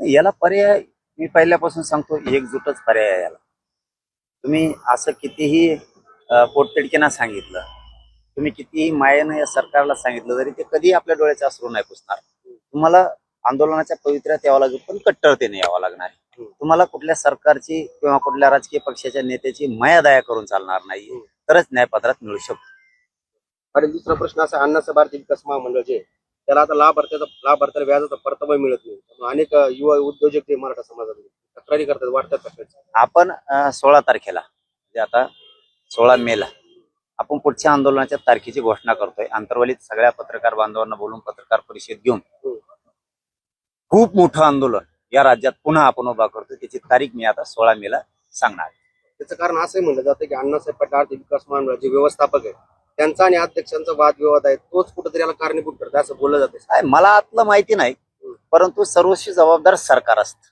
याला पर्याय मी पहिल्यापासून सांगतो, एकजूटच पर्याय आहे याला. तुम्ही असं कितीही पोटतिडकीनं सांगितलं, तुम्ही कितीही मायेनं या सरकारला सांगितलं तरी ते कधी आपल्या डोळ्याचे अश्रू नाही पुसणार. तुम्हाला आंदोलनाच्या पवित्र्यात यावं लागेल, पण कट्टरतेने यावं लागणार. तुम्हाला कुठल्या सरकारची किंवा कुठल्या राजकीय पक्षाच्या नेत्याची माया दया करून चालणार नाही, तरच न्यायपत्रात मिळू शकतो. आणि दुसरा प्रश्न असा, अन्नाचं भारतीय विकास महामंडळ जे त्याला आता लाभार्थ्याला व्याजाचा परतावा मिळत नाही. त्यामुळे अनेक युवा उद्योजक जे मराठा समाजामध्ये तक्रारी करतात, वाढतात तक्रारी. आपण 16 तारखेला म्हणजे आता 16 मेला आपण पुढच्या आंदोलनाच्या तारखेची घोषणा करतोय. आंतरवालीत सगळ्या पत्रकार बांधवांना बोलून पत्रकार परिषद घेऊन खूप मोठं आंदोलन या राज्यात पुन्हा आपण उभा करतोय. त्याची तारीख मी आता 16 मेला सांगणार. त्याचं कारण असंही म्हणलं जातं की अण्णासाहेब पाटील आर्थिक विकास महामंडळाचे व्यवस्थापक आहे, त्यांचा आणि अध्यक्षांचा वादविवाद आहे, तोच कुठेतरी याला कारणीभूत ठरतो असं बोललं जातं. मला आतलं माहिती नाही, परंतु सर्वस्वी जबाबदार सरकार असतं.